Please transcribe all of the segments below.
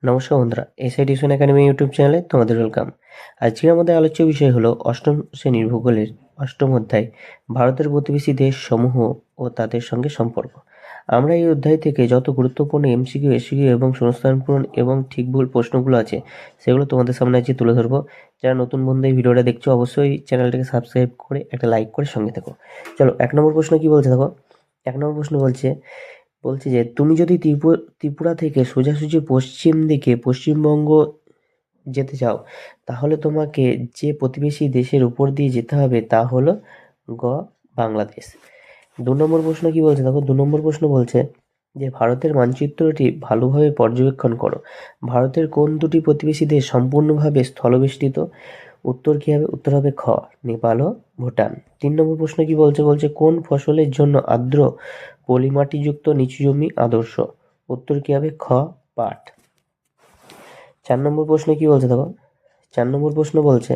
নমস্কার বন্ধুরা, SI tuition academy YouTube চ্যানেলে তোমাদের ওয়েলকাম। আজকের আমাদের আলোচ্য বিষয় হলো অষ্টম শ্রেণীর ভূগোলের অষ্টম অধ্যায় ভারতের প্রতিবেশী দেশ সমূহ ও তাদের সঙ্গে সম্পর্ক। আমরা এই অধ্যায় থেকে যত গুরুত্বপূর্ণ এমসিকিউ, এসিকিউ এবং শূন্যস্থান পূরণ এবং ঠিক ভুল প্রশ্নগুলো আছে সেগুলো তোমাদের সামনে আজকে তুলে ধরবো। যারা নতুন বন্ধু এই ভিডিওটা দেখছো অবশ্যই চ্যানেলটাকে সাবস্ক্রাইব করে একটা লাইক করে সঙ্গে থেকো। চলো, 1 নম্বর প্রশ্ন কি বলছে দেখো। 1 নম্বর প্রশ্ন বলছে যে তুমি যদি ত্রিপুরা থেকে সোজাসুজি পশ্চিম দিকে পশ্চিমবঙ্গ যেতে চাও, তাহলে তোমাকে যে প্রতিবেশী দেশের উপর দিয়ে যেতে হবে তা হলো গ বাংলাদেশ। 2 নম্বর প্রশ্ন কি বলছে দেখো। 2 নম্বর প্রশ্ন বলছে যে ভারতের মানচিত্রটি ভালোভাবে পর্যবেক্ষণ করো। ভারতের কোন দুটি প্রতিবেশী দেশ সম্পূর্ণভাবে স্থলবেষ্টিত? উত্তর কি হবে? উত্তর হবে খ নেপাল ও ভুটান। 3 নম্বর প্রশ্ন কি বলছে কোন ফসলের জন্য আর্দ্র পলিমাটিযুক্ত নিচু জমি আদর্শ? উত্তর কি হবে? খ পাট। 4 নম্বর প্রশ্ন কি বলছে দেখো। 4 নম্বর প্রশ্ন বলছে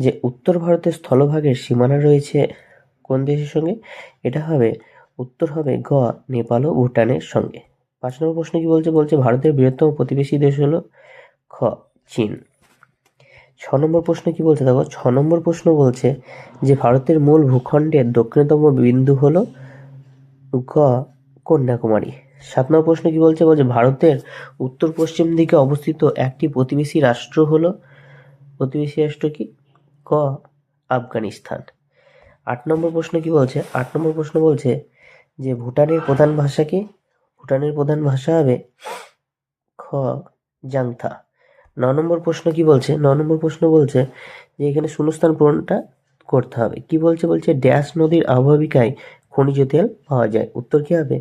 যে উত্তর ভারতের স্থলভাগের সীমানা রয়েছে কোন দেশের সঙ্গে? এটা হবে উত্তর হবে গ নেপাল ও ভুটানের সঙ্গে। 5 নম্বর প্রশ্ন কি বলছে ভারতের বৃহত্তম প্রতিবেশী দেশ হলো খ চীন। 6 নম্বর প্রশ্ন কি বলছে দেখো। 6 নম্বর প্রশ্ন বলছে যে ভারতের মূল ভূখণ্ডের দক্ষিণতম বিন্দু হলো গ কন্যাকুমারী। 7 নম্বর প্রশ্ন কি বলছে ভারতের উত্তর পশ্চিম দিকে অবস্থিত একটি প্রতিবেশী রাষ্ট্র কি? ক আফগানিস্তান। 8 নম্বর প্রশ্ন কি বলছে। 8 নম্বর প্রশ্ন বলছে যে ভুটানের প্রধান ভাষা কি? ভুটানের প্রধান ভাষা হবে খ জাংথা। 9 নম্বর প্রশ্ন কি বলছে। 9 নম্বর প্রশ্ন বলছে যে এখানে শূন্যস্থান পূরণটা করতে হবে। কি বলছে ড্যাশ নদীর অববাহিকায় খনিজ তেল পাওয়া যায়? উত্তর কি হবে?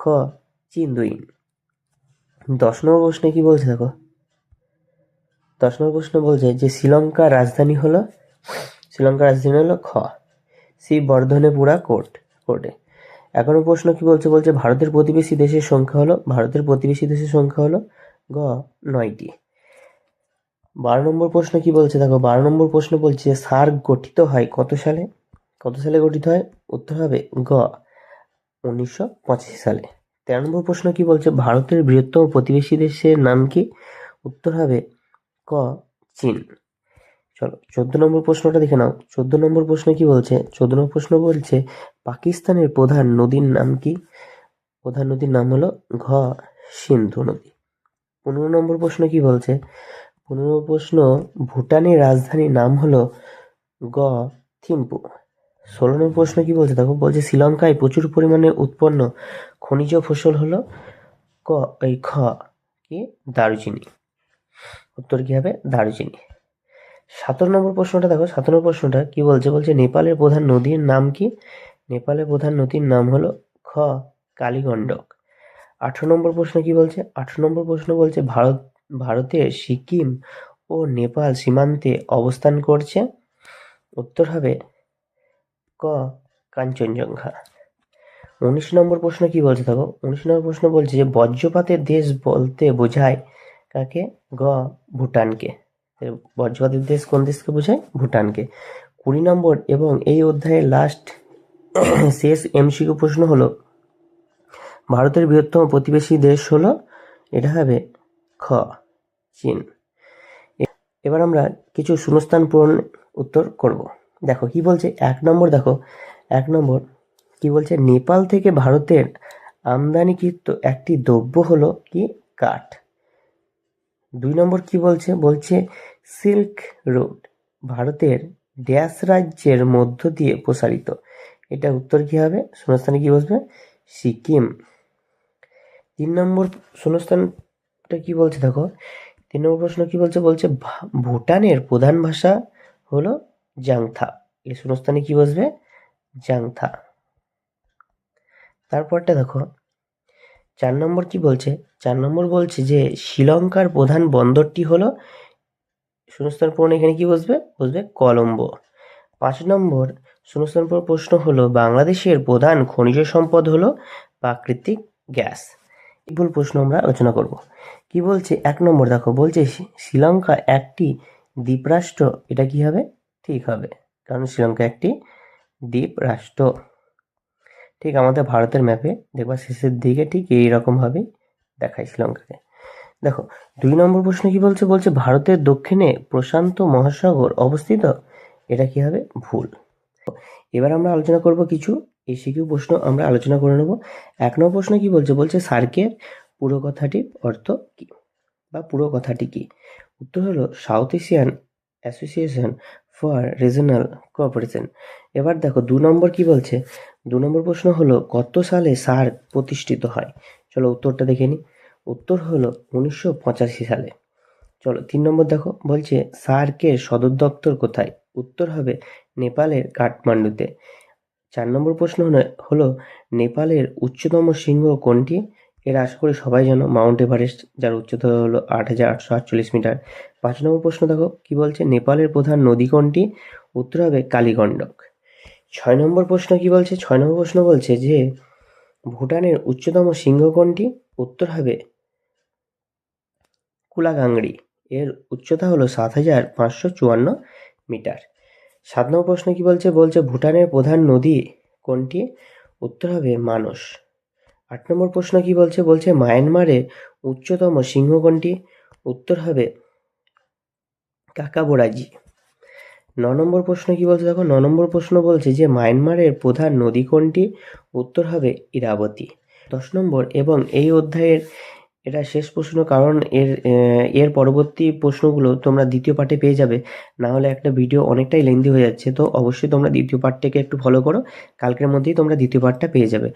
খ চিন্দুইন। 10 নম্বর প্রশ্নে কি বলছে দেখো। 10 নম্বর প্রশ্ন বলছে যে শ্রীলঙ্কার রাজধানী হলো খ শ্রীবর্ধনেপুরা কোর্টে। 11 প্রশ্ন কি বলছে ভারতের প্রতিবেশী দেশের সংখ্যা হলো গ 9টি। 12 নম্বর প্রশ্ন কি বলছে দেখো। 12 নম্বর প্রশ্ন বলছে সার্ক গঠিত হয় কত সালে গঠিত হয়? উত্তর হবে গ 1985 সালে। 13 নম্বর প্রশ্ন কি বলছে ভারতের বৃহত্তম প্রতিবেশী দেশের নাম কি? উত্তর হবে ক চীন। চলো 14 নম্বর প্রশ্নটা দেখে নাও। 14 নম্বর প্রশ্ন কি বলছে। 14 নম্বর প্রশ্ন বলছে পাকিস্তানের প্রধান নদীর নাম কি? প্রধান নদীর নাম হলো ঘ সিন্ধু নদী। 15 নম্বর প্রশ্ন কি বলছে। 15 প্রশ্ন ভুটানের রাজধানীর নাম হলো গ থিম্পু। 16 নম্বর প্রশ্ন কি বলছে দেখো। শ্রীলঙ্কায় প্রচুর পরিমাণে উৎপন্ন খনিজ ফসল হলো খ কি দারুচিনি। উত্তর কি হবে? দারুচিনি। 17 নম্বর প্রশ্নটা দেখো। 17 নম্বর প্রশ্নটা কি বলছে নেপালের প্রধান নদীর নাম কি? নেপালের প্রধান নদীর নাম হলো খ কালীগণ্ডক। 18 নম্বর প্রশ্ন কি বলছে। 18 নম্বর প্রশ্ন বলছে ভারতের সিকিম ও নেপাল সীমান্তে অবস্থান করছে? উত্তর হবে ক কাঞ্চনজঙ্ঘা। 19 নম্বর প্রশ্ন কি বলছে দেখো। 19 নম্বর প্রশ্ন বলছে যে বজ্রপাতের দেশ বলতে বোঝায় কাকে? গ ভুটানকে। বজ্রপাতের দেশ কোন দেশকে বোঝায়? ভুটানকে। 20 নম্বর এবং এই অধ্যায়ের লাস্ট শেষ এমসিকিউ প্রশ্ন হলো ভারতের বৃহত্তম প্রতিবেশী দেশ হলো, এটা হবে খ চীন। এবার আমরা কিছু শূন্যস্থান পূরণ উত্তর করব। দেখো কি বলছে। 1 নম্বর দেখো। 1 নম্বর কি বলছে নেপাল থেকে ভারতের আমদানিকৃত একটি দ্রব্য হলো কি? কাঠ। 2 নম্বর কি বলছে সিল্ক রোড ভারতের ড্যাশ রাজ্যের মধ্য দিয়ে প্রসারিত? এটা উত্তর কি হবে? শূন্যস্থানে কি বসবে? সিকিম। 3 নম্বর শূন্যস্থানটা কি বলছে দেখো। 3 নম্বর প্রশ্ন কি বলছে ভুটানের প্রধান ভাষা হলো জাংথা। এই শূন্যস্থানে কি বসবে? জাংথা। তারপরটা দেখো। 4 নম্বর কি বলছে। 4 নম্বর বলছে যে শ্রীলঙ্কার প্রধান বন্দরটি হলো, শূন্যস্থান পূরণ এখানে কি বসবে? কলম্বো। 5 নম্বর শূন্যস্থান পূরণ প্রশ্ন হলো বাংলাদেশের প্রধান খনিজ সম্পদ হলো প্রাকৃতিক গ্যাস। ভুল প্রশ্ন আমরা আলোচনা করব। কি বলছে 1 নম্বর দেখো। শ্রীলঙ্কা একটি দ্বীপরাষ্ট্র। এটা কি হবে? ঠিক হবে, কারণ শ্রীলঙ্কা একটি দ্বীপ রাষ্ট্র। ঠিক আমাদের ভারতের ম্যাপে দেখবা শেষের দিকে ঠিক এইরকম ভাবেই দেখায় শ্রীলঙ্কাকে। দেখো 2 নম্বর প্রশ্ন কি বলছে, বলছে ভারতের দক্ষিণে প্রশান্ত মহাসাগর অবস্থিত। এটা কি হবে? ভুল। এবার আমরা আলোচনা করব কিছু এসিকিউ প্রশ্ন আমরা আলোচনা করে নেব। 1 নম্বর প্রশ্ন কি বলছে, বলছে সার্কের পুরো কথাটির অর্থ কি বা পুরো কথাটি কি? উত্তর হলো south Asian association for regional cooperation. এবার দেখো 2 নম্বর কি বলছে, 2 নম্বর প্রশ্ন হলো কত সালে সার্ক প্রতিষ্ঠিত হয়? চলো উত্তরটা দেখে নিই। উত্তর হলো 1985 সালে। চলো 3 নম্বর দেখো, বলছে সার্কের সদর দপ্তর কোথায়? উত্তর হবে নেপালের কাঠমান্ডুতে। 4 নম্বর প্রশ্ন হলো নেপালের উচ্চতম শৃঙ্গ কোনটি? এর আশা করি সবাই জানো, মাউন্ট এভারেস্ট, যার উচ্চতা হলো 8,848 মিটার। 5 নম্বর প্রশ্ন দেখো কি বলছে, নেপালের প্রধান নদী কোনটি? উত্তর হবে কালীগণ্ডক। 6 নম্বর প্রশ্ন কি বলছে, 6 নম্বর প্রশ্ন বলছে যে ভুটানের উচ্চতম শৃঙ্গ কোনটি? উত্তর হবে কুলাগাংড়ি। এর উচ্চতা হলো 7,554 মিটার। 7 নম্বর প্রশ্ন কি বলছে, বলছে ভুটানের প্রধান নদী কোনটি? উত্তর হবে মানস। 8 নম্বর প্রশ্ন কি বলছে, বলছে মায়ানমারের উচ্চতম শৃঙ্গ কোনটি? উত্তর হবে কাকাবোরাজি। 9 নম্বর প্রশ্ন কি বলছে, দেখো 9 নম্বর প্রশ্ন বলছে যে মায়ানমারের প্রধান নদী কোনটি? উত্তর হবে ইরাবতী। 10 নম্বর এবং এই অধ্যায়ের এটা শেষ প্রশ্ন, কারণ এর পরবর্তী প্রশ্নগুলো তোমরা দ্বিতীয় পার্টে পেয়ে যাবে। না হলে একটা ভিডিও অনেকটাই লেন্দি হয়ে যাচ্ছে, তো অবশ্যই তোমরা দ্বিতীয় পার্টটাকে একটু ফলো করো। কালকের মধ্যেই তোমরা দ্বিতীয় পার্টটা পেয়ে যাবে।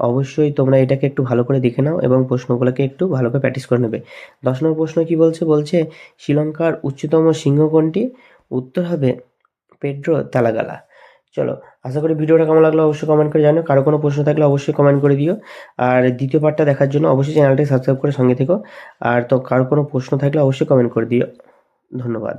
অবশ্যই তোমরা এটাকে একটু ভালো করে দেখে নাও এবং প্রশ্নগুলোকে একটু ভালো করে প্র্যাকটিস করে নেবে। 10 নম্বর প্রশ্ন কি বলছে, বলছে শ্রীলঙ্কার উচ্চতম শৃঙ্গ কোনটি? উত্তর হবে পেড্রো তালাগালা। চলো, আশা করি ভিডিওটা কেমন লাগলো অবশ্যই কমেন্ট করে জানিও। কারো কোনো প্রশ্ন থাকলে অবশ্যই কমেন্ট করে দিও। আর দ্বিতীয় পার্টটা দেখার জন্য অবশ্যই চ্যানেলটাকে সাবস্ক্রাইব করে সঙ্গে থেকো। আর তো কারো কোনো প্রশ্ন থাকলে অবশ্যই কমেন্ট করে দিও। ধন্যবাদ।